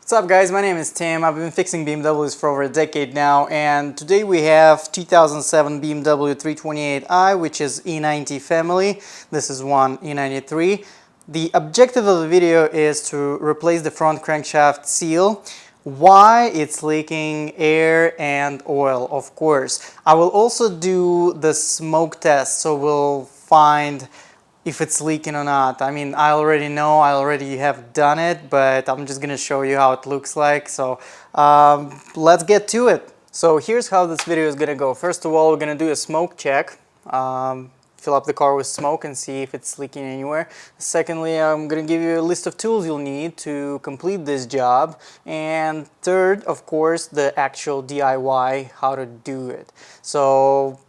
What's up guys, my name is Tim. I've been fixing BMWs for over a decade now, and today we have 2007 BMW 328i, which is E90 family. This is one E93. The objective of the video is to replace the front crankshaft seal. Why it's leaking air and oil, of course. I will also do the smoke test, so we'll find if it's leaking or not. I mean, I already know, I already have done it, but I'm just gonna show you how it looks like. So let's get to it. So here's how this video is gonna go. First of all, we're gonna do a smoke check. Fill up the car with smoke and see if it's leaking anywhere. Secondly, I'm gonna give you a list of tools you'll need to complete this job. And third, of course, the actual DIY, how to do it. So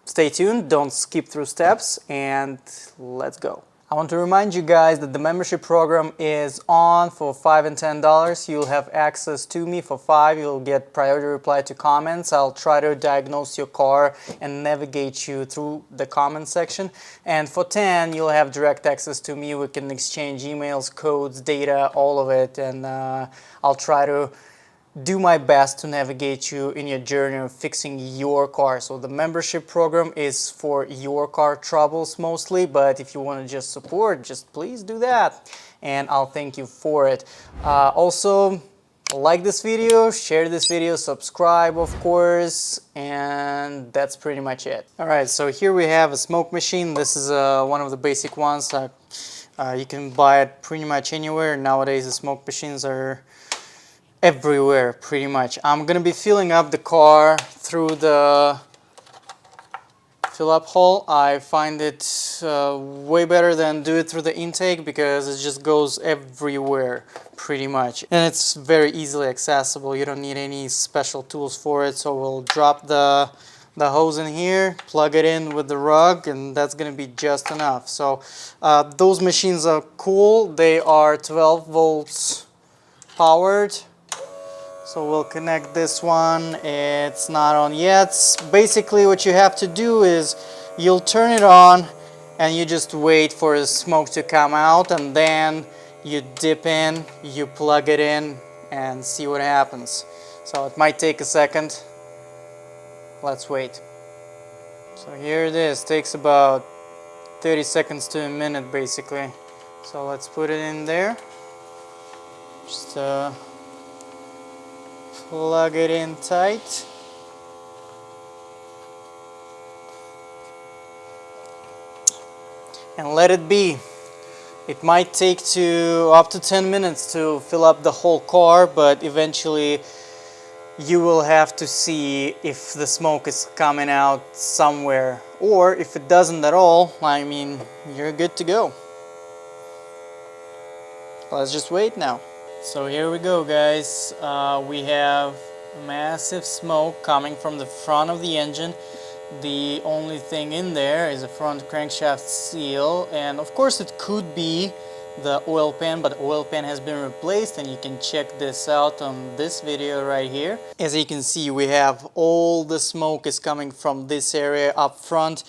stay tuned, don't skip through steps, and let's go. I want to remind you guys that the membership program is on for $5 and $10. You'll have access to me for $5. You'll get priority reply to comments. I'll try to diagnose your car and navigate you through the comment section. And for $10, you'll have direct access to me. We can exchange emails, codes, data, all of it, and I'll try to do my best to navigate you in your journey of fixing your car. So the membership program is for your car troubles mostly, but if you want to just support, just please do that, and I'll thank you for it. Also, like this video, share this video, subscribe of course, and that's pretty much it. Alright, so here we have a smoke machine. This is one of the basic ones. You can buy it pretty much anywhere. Nowadays the smoke machines are everywhere pretty much. I'm gonna be filling up the car through the fill-up hole. I find it way better than do it through the intake because it just goes everywhere pretty much, and it's very easily accessible. You don't need any special tools for it. So we'll drop the hose in here, plug it in with the rug, and that's gonna be just enough. So those machines are cool. They are 12 volts powered. So we'll connect this one. It's not on yet. Basically what you have to do is you'll turn it on and you just wait for the smoke to come out, and then you dip in, you plug it in, and see what happens. So it might take a second. Let's wait. So here it is. Takes about 30 seconds to a minute basically. So let's put it in there. Just plug it in tight. And let it be. It might take up to 10 minutes to fill up the whole car, but eventually you will have to see if the smoke is coming out somewhere, or if it doesn't at all, I mean, you're good to go. Let's just wait now. So here we go guys, we have massive smoke coming from the front of the engine. The only thing in there is a front crankshaft seal, and of course it could be the oil pan, but the oil pan has been replaced, and you can check this out on this video right here. As you can see, we have all the smoke is coming from this area up front.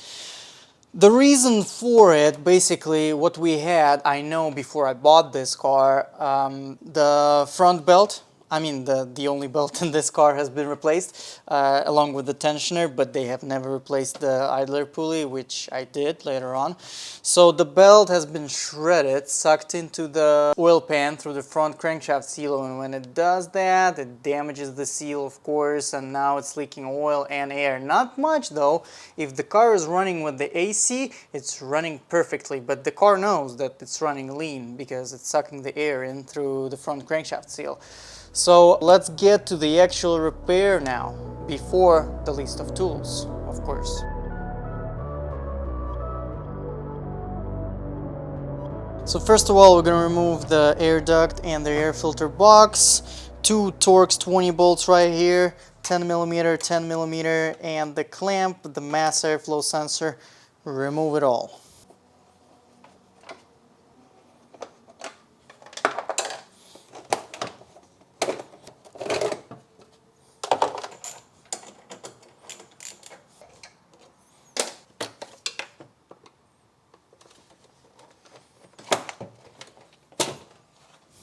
The reason for it, basically what we had, I know before I bought this car, the front belt, I mean the only belt in this car has been replaced along with the tensioner, but they have never replaced the idler pulley, which I did later on. So the belt has been shredded, sucked into the oil pan through the front crankshaft seal, and when it does that, it damages the seal of course, and now it's leaking oil and air. Not much though. If the car is running with the AC, it's running perfectly, but the car knows that it's running lean because it's sucking the air in through the front crankshaft seal. So let's get to the actual repair now, before the list of tools, of course. So first of all, we're going to remove the air duct and the air filter box, 2 Torx 20 bolts right here, 10mm, 10mm, and the clamp, the mass airflow sensor. Remove it all.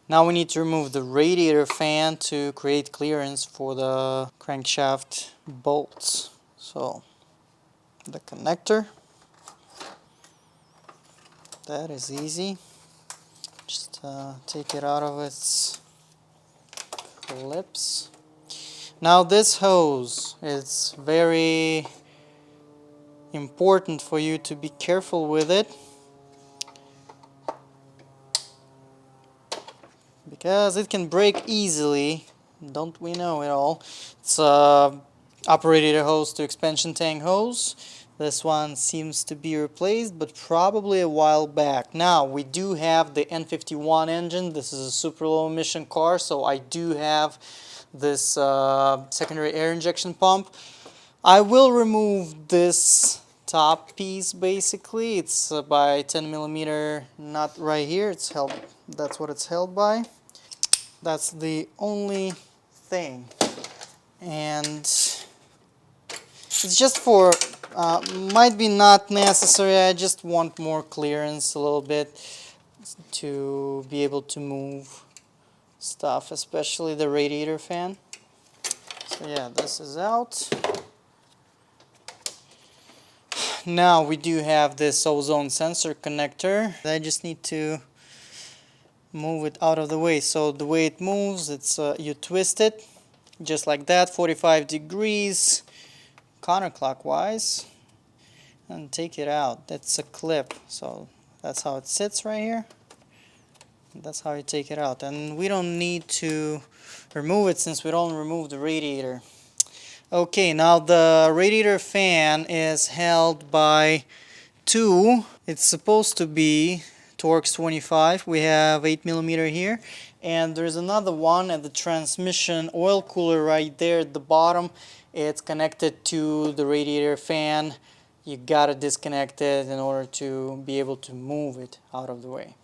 Now we need to remove the radiator fan to create clearance for the crankshaft bolts. So the connector, that is easy. Just take it out of its clips. Now this hose, it's very important for you to be careful with it, because it can break easily. Don't we know it all? It's a operator hose to expansion tank hose. This one seems to be replaced, but probably a while back. Now we do have the N51 engine. This is a super low emission car, so I do have this secondary air injection pump. I will remove this top piece. Basically it's by 10 millimeter nut right here. It's held, that's what it's held by. That's the only thing, and it's just for might be not necessary. I just want more clearance a little bit to be able to move stuff, especially the radiator fan. So yeah, this is out. Now we do have this ozone sensor connector. I just need to move it out of the way. So the way it moves, it's you twist it just like that, 45 degrees counterclockwise, and take it out. That's a clip, so that's how it sits right here. That's how you take it out, and we don't need to remove it since we don't remove the radiator. Okay, now the radiator fan is held by two. It's supposed to be Torx 25. We have 8 millimeter here, and there's another one at the transmission oil cooler right there at the bottom. It's connected to the radiator fan. You gotta disconnect it in order to be able to move it out of the way.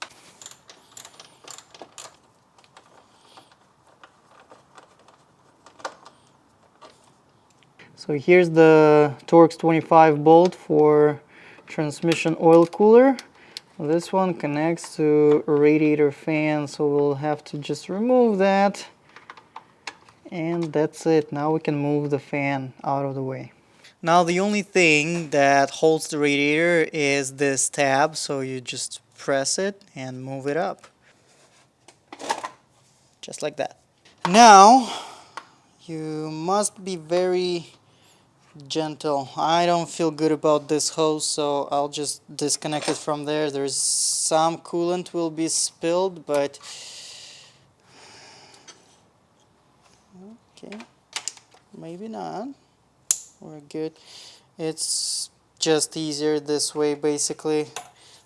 So here's the Torx 25 bolt for transmission oil cooler. This one connects to a radiator fan, so we'll have to just remove that, and that's it. Now we can move the fan out of the way. Now the only thing that holds the radiator is this tab, so you just press it and move it up. Just like that. Now you must be very gentle. I don't feel good about this hose, so I'll just disconnect it from there. There's some coolant will be spilled, but okay, maybe not. We're good. It's just easier this way. Basically,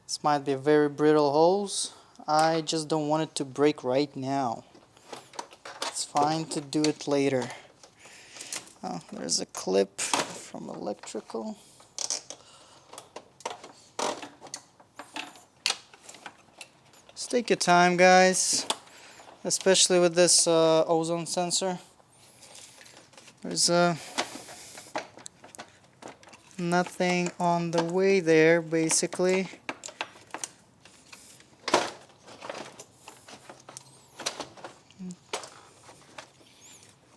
this might be a very brittle hose. I just don't want it to break right now. It's fine to do it later. Oh, there's a clip from electrical. Just take your time, guys, especially with this ozone sensor. There's nothing on the way there, basically.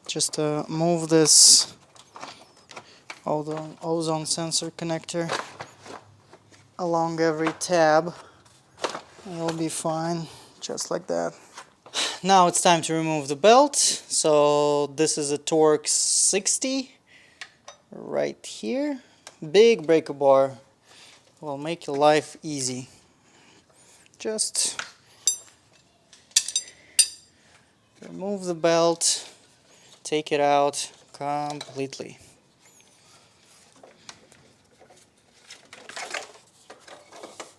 Just move this ozone sensor connector along every tab. It'll be fine, just like that. Now it's time to remove the belt. So this is a Torx 60 right here. Big breaker bar will make your life easy. Just remove the belt, take it out completely.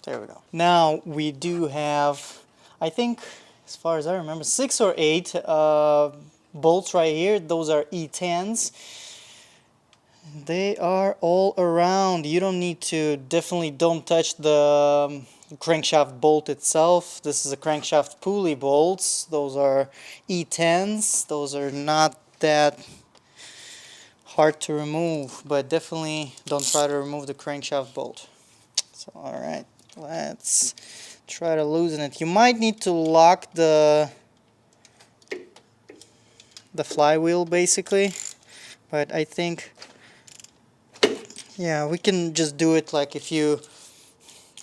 There we go. Now we do have, I think, as far as I remember, 6 or 8 bolts right here. Those are E10s. They are all around. You don't need to, definitely don't touch the crankshaft bolt itself. This is a crankshaft pulley bolts. Those are E10s. Those are not that hard to remove, but definitely don't try to remove the crankshaft bolt. So alright, let's try to loosen it. You might need to lock the the flywheel basically, but I think, yeah, we can just do it like if you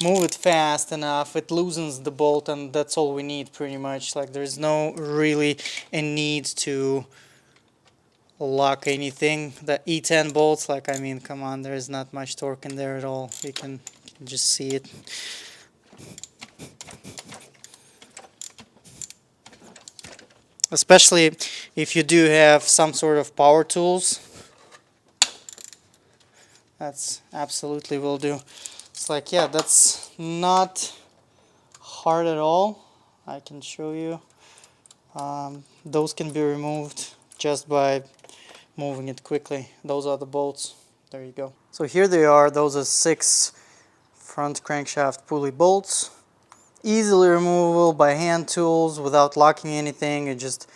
move it fast enough, it loosens the bolt, and that's all we need pretty much. Like there's no really a need to lock anything. The E10 bolts, like, I mean, come on, there is not much torque in there at all. You can just see it. Especially if you do have some sort of power tools, that's absolutely will do. It's like, yeah, that's not hard at all. I can show you. Those can be removed just by moving it quickly. Those are the bolts. There you go. So here they are. Those are 6 front crankshaft pulley bolts. Easily removable by hand tools without locking anything. You just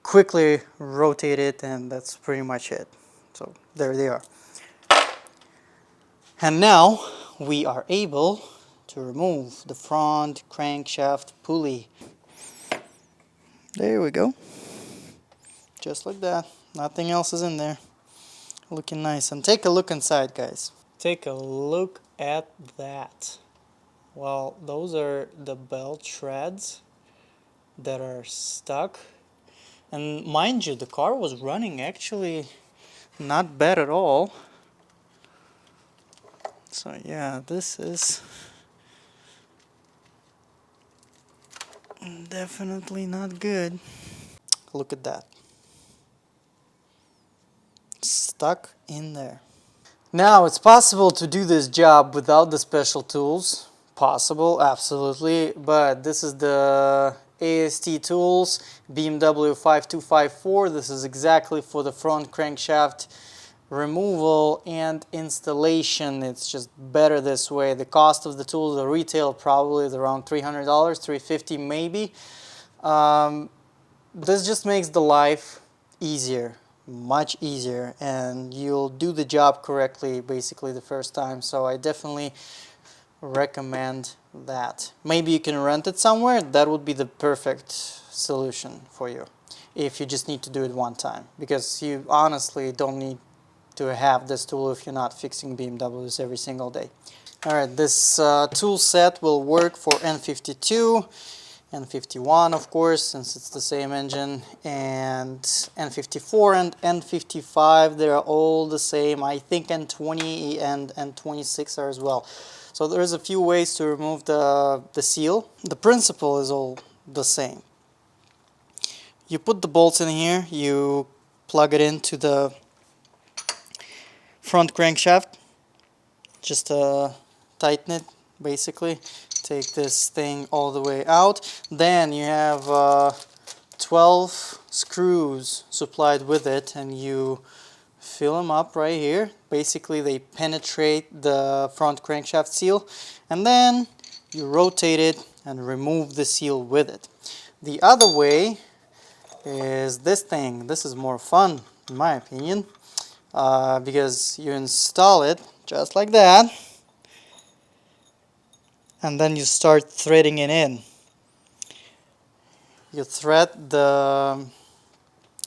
quickly rotate it, and that's pretty much it. So there they are. And now we are able to remove the front crankshaft pulley. There we go. Just like that. Nothing else is in there. Looking nice. And take a look inside, guys. Take a look at that. Well, those are the belt treads that are stuck. And mind you, the car was running actually not bad at all. So yeah, this is definitely not good. Look at that. Stuck in there. Now, it's possible to do this job without the special tools. Possible, absolutely. But this is the AST tools, BMW 5254. This is exactly for the front crankshaft removal and installation. It's just better this way. The cost of the tools, the retail probably is around $300, $350 maybe. This just makes the life easier, much easier, and you'll do the job correctly basically the first time. So I definitely recommend that. Maybe you can rent it somewhere. That would be the perfect solution for you if you just need to do it one time, because you honestly don't need to have this tool if you're not fixing BMWs every single day. Alright, this tool set will work for N52, N51 of course, since it's the same engine, and N54 and N55, they're all the same. I think N20 and N26 are as well. So there's a few ways to remove the seal. The principle is all the same. You put the bolts in here, you plug it into the front crankshaft, just tighten it basically. Take this thing all the way out. Then you have 12 screws supplied with it, and you fill them up right here. Basically they penetrate the front crankshaft seal, and then you rotate it and remove the seal with it. The other way is this thing. This is more fun in my opinion, because you install it just like that, and then you start threading it in. You thread the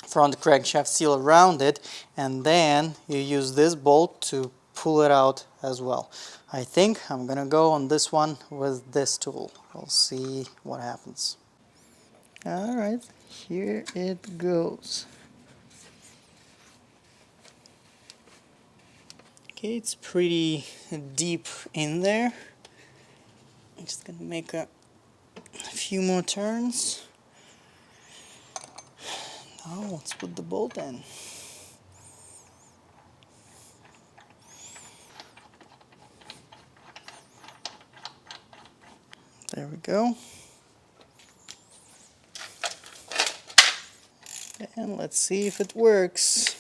front crankshaft seal around it, and then you use this bolt to pull it out as well. I think I'm gonna go on this one with this tool. We'll see what happens. Alright, here it goes. Okay, it's pretty deep in there. I'm just gonna make a few more turns. Now let's put the bolt in. There we go. And let's see if it works.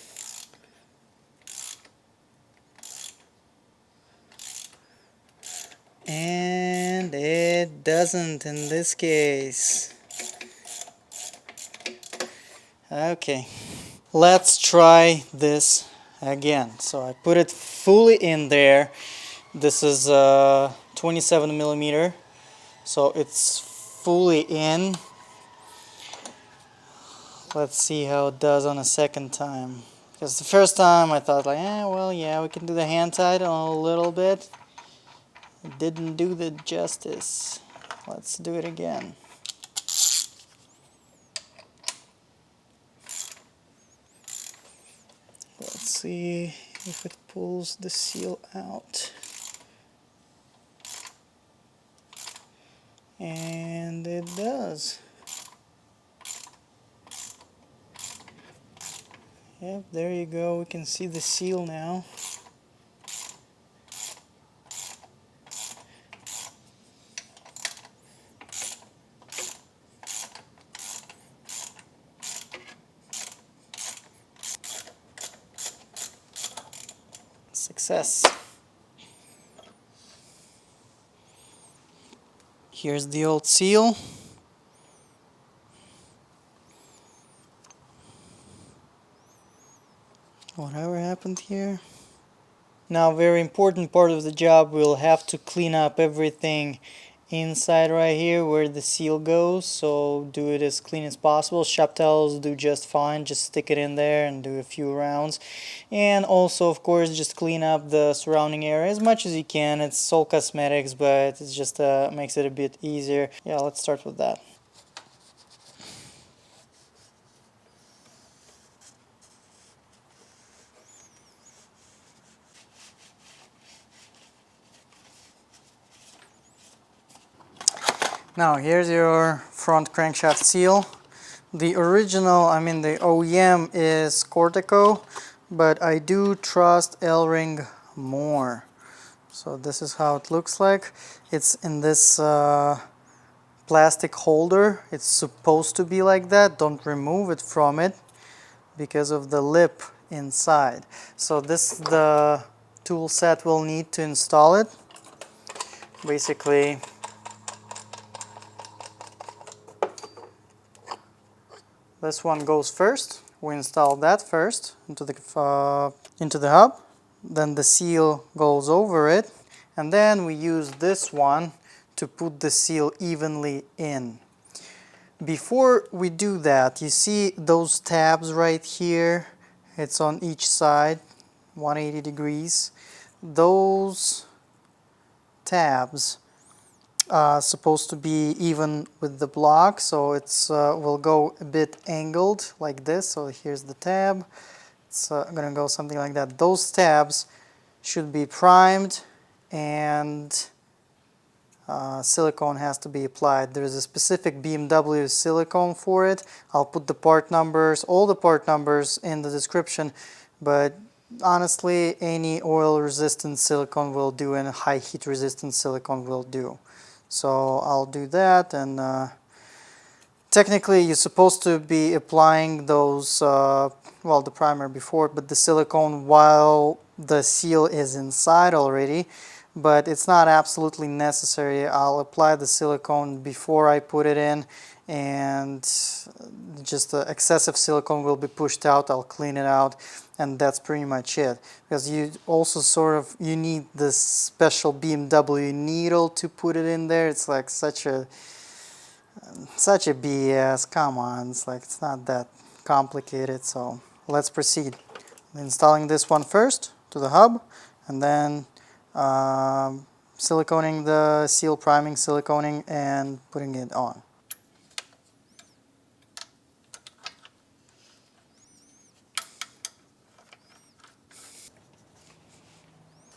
And it doesn't in this case. Okay, let's try this again. So I put it fully in there. This is 27 millimeter, so it's fully in. Let's see how it does on a second time. Because the first time I thought like, well, yeah, we can do the hand tight a little bit. It didn't do the justice. Let's do it again. Let's see if it pulls the seal out. And it does. Yep, there you go. We can see the seal now. Success. Here's the old seal. Whatever happened here. Now, very important part of the job, we'll have to clean up everything inside right here where the seal goes, so do it as clean as possible. Shop towels do just fine, just stick it in there and do a few rounds. And also, of course, just clean up the surrounding area as much as you can. It's all cosmetics, but it just makes it a bit easier. Yeah, let's start with that. Now here's your front crankshaft seal. The original, the OEM is Cortico, but I do trust L-Ring more. So this is how it looks like. It's in this plastic holder. It's supposed to be like that. Don't remove it from it because of the lip inside. So this is the tool set we'll need to install it. Basically, this one goes first. We install that first into the hub. Then the seal goes over it, and then we use this one to put the seal evenly in. Before we do that, you see those tabs right here? It's on each side, 180 degrees. Those tabs supposed to be even with the block, so it's will go a bit angled like this. So here's the tab. It's gonna go something like that. Those tabs should be primed, and silicone has to be applied. There's a specific BMW silicone for it. I'll put the part numbers, all the part numbers in the description, but honestly, any oil resistant silicone will do and high heat resistant silicone will do. So I'll do that, and technically you're supposed to be applying those, well, the primer before, but the silicone while the seal is inside already, but it's not absolutely necessary. I'll apply the silicone before I put it in, and just the excessive silicone will be pushed out. I'll clean it out, and that's pretty much it. Because you also you need this special BMW needle to put it in there. It's like such a BS. Come on, it's like it's not that complicated. So let's proceed. Installing this one first to the hub, and then siliconing the seal, priming, siliconing, and putting it on.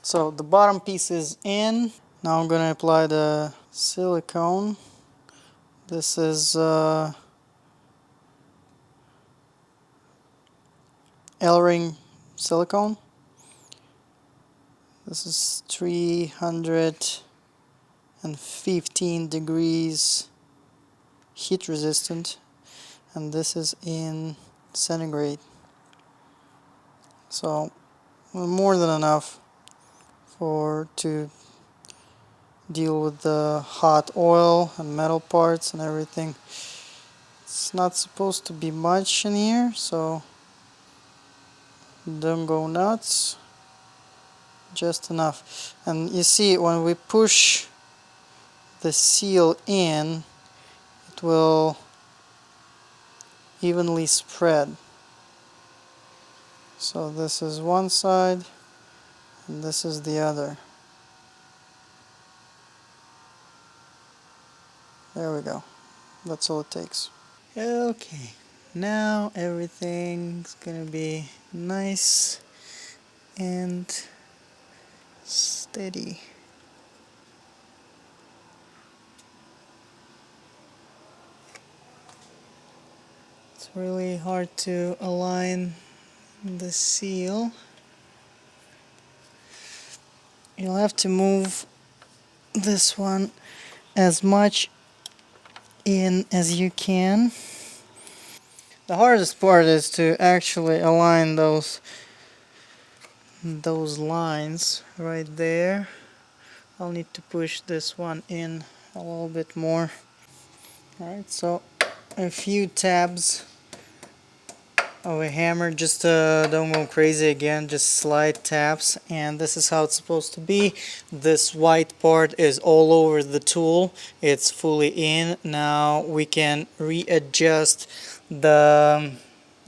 So the bottom piece is in. Now I'm going to apply the silicone. This is L-ring silicone. This is 315 degrees heat resistant, and this is in centigrade. So more than enough to deal with the hot oil and metal parts and everything. It's not supposed to be much in here, so don't go nuts. Just enough. And you see, when we push the seal in, it will evenly spread. So this is one side and this is the other. There we go. That's all it takes. Okay, now everything's gonna be nice and steady. It's really hard to align the seal. You'll have to move this one as much in as you can. The hardest part is to actually align those lines right there. I'll need to push this one in a little bit more. Alright, so a few tabs of a hammer, just don't go crazy again, just slight taps, and this is how it's supposed to be. This white part is all over the tool, it's fully in. Now we can readjust the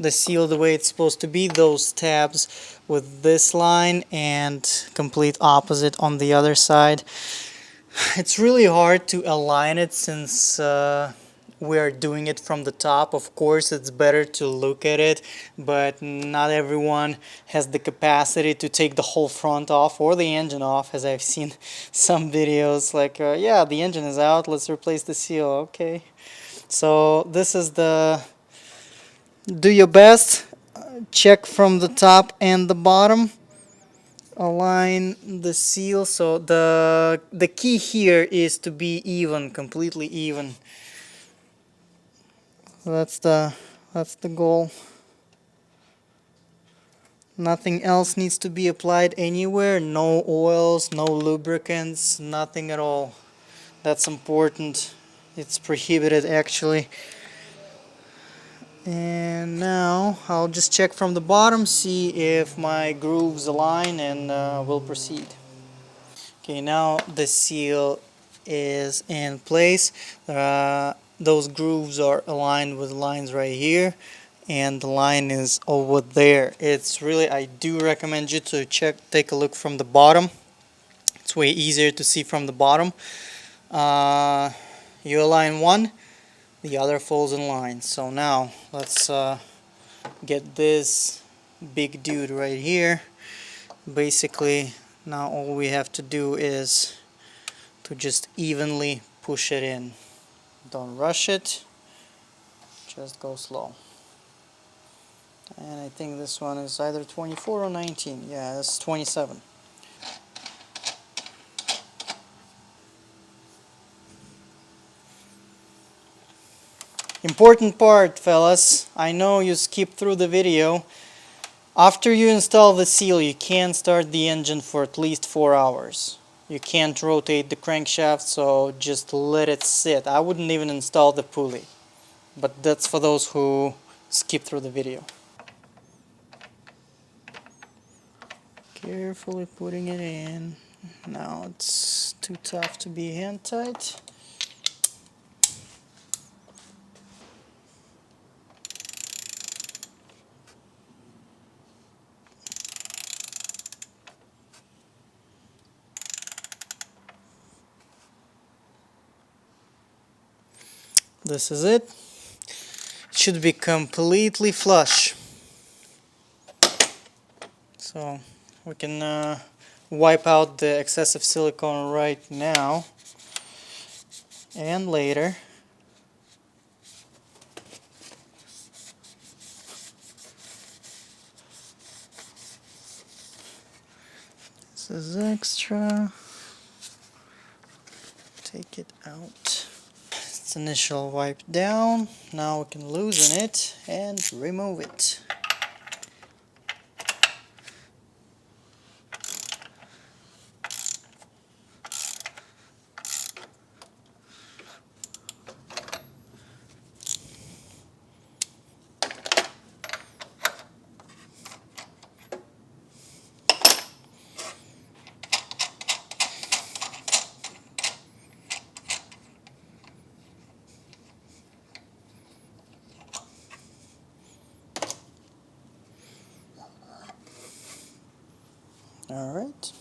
seal the way it's supposed to be, those tabs with this line, and complete opposite on the other side. It's really hard to align it since we are doing it from the top. Of course, it's better to look at it, but not everyone has the capacity to take the whole front off or the engine off, as I've seen some videos like, yeah, the engine is out, let's replace the seal. Okay, so this is the, do your best, check from the top and the bottom, align the seal. So the key here is to be even, completely even. That's the goal. Nothing else needs to be applied anywhere. No oils, no lubricants, nothing at all. That's important. It's prohibited actually. And now I'll just check from the bottom, see if my grooves align, and we'll proceed. Okay, now the seal is in place. Those grooves are aligned with lines right here, and the line is over there. It's really, I do recommend you to take a look from the bottom. It's way easier to see from the bottom. You align one, the other falls in line. So now let's get this big dude right here. Basically, now all we have to do is to just evenly push it in. Don't rush it, just go slow. And I think this one is either 24 or 19. Yeah, it's 27. Important part, fellas. I know you skipped through the video. After you install the seal, you can't start the engine for at least 4 hours. You can't rotate the crankshaft, so just let it sit. I wouldn't even install the pulley, but that's for those who skip through the video. Carefully putting it in. Now it's too tough to be hand tight. This is it. It should be completely flush. So we can wipe out the excessive silicone right now and later. This is extra. Take it out. It's initial wipe down. Now we can loosen it and remove it. All right.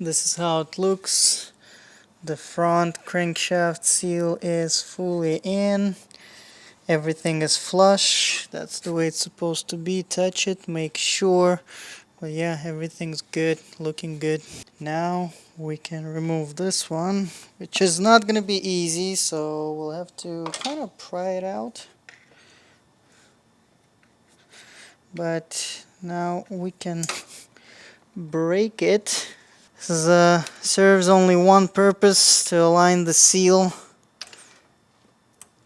This is how it looks. The front crankshaft seal is fully in. Everything is flush. That's the way it's supposed to be. Touch it, make sure. But yeah, everything's good, looking good. Now we can remove this one, which is not going to be easy, so we'll have to kind of pry it out. But now we can break it. This is, serves only one purpose, to align the seal.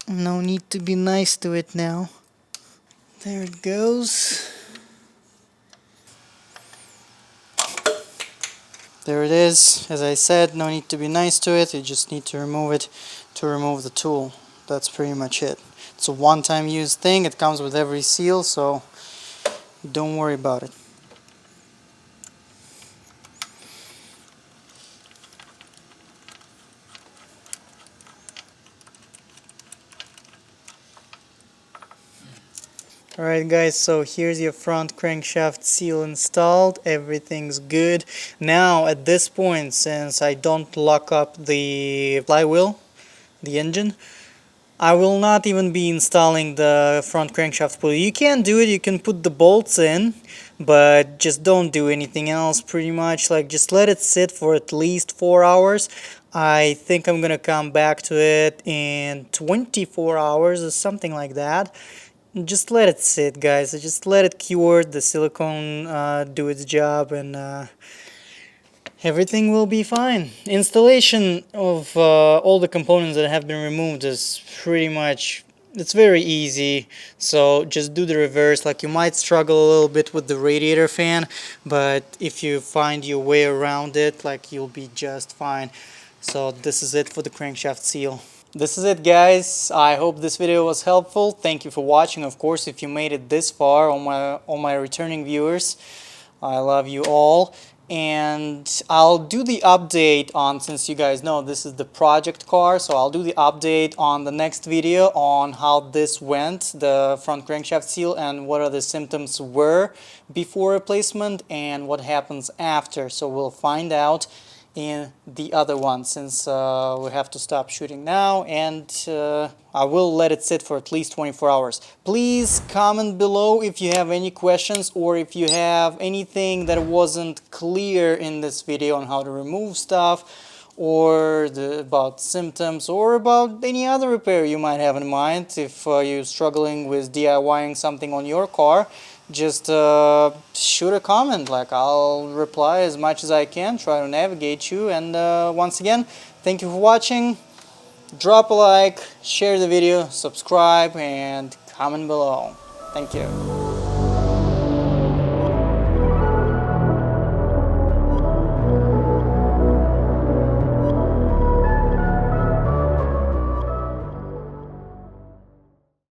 No need to be nice to it now. There it goes. There it is. As I said, no need to be nice to it. You just need to remove it to remove the tool. That's pretty much it. It's a one-time use thing. It comes with every seal, so don't worry about it. Alright guys, so here's your front crankshaft seal installed. Everything's good. Now at this point, since I don't lock up the flywheel, the engine, I will not even be installing the front crankshaft pulley. You can do it, you can put the bolts in, but just don't do anything else pretty much. Like, just let it sit for at least 4 hours. I think I'm gonna come back to it in 24 hours or something like that. Just let it sit, guys. Just let it cure, the silicone do its job, and everything will be fine. Installation of all the components that have been removed is pretty much, it's very easy. So just do the reverse. Like, you might struggle a little bit with the radiator fan, but if you find your way around it, like, you'll be just fine. So this is it for the crankshaft seal. This is it, guys. I hope this video was helpful. Thank you for watching. Of course, if you made it this far, all my returning viewers, I love you all. And I'll do the update on, since you guys know this is the project car, so I'll do the update on the next video on how this went, the front crankshaft seal, and what are the symptoms were before replacement and what happens after. So we'll find out in the other one, since we have to stop shooting now, and I will let it sit for at least 24 hours. Please comment below if you have any questions, or if you have anything that wasn't clear in this video on how to remove stuff, or about symptoms, or about any other repair you might have in mind. If you're struggling with DIYing something on your car, just shoot a comment. Like, I'll reply as much as I can, try to navigate you. And once again, thank you for watching. Drop a like, share the video, subscribe, and comment below. Thank you.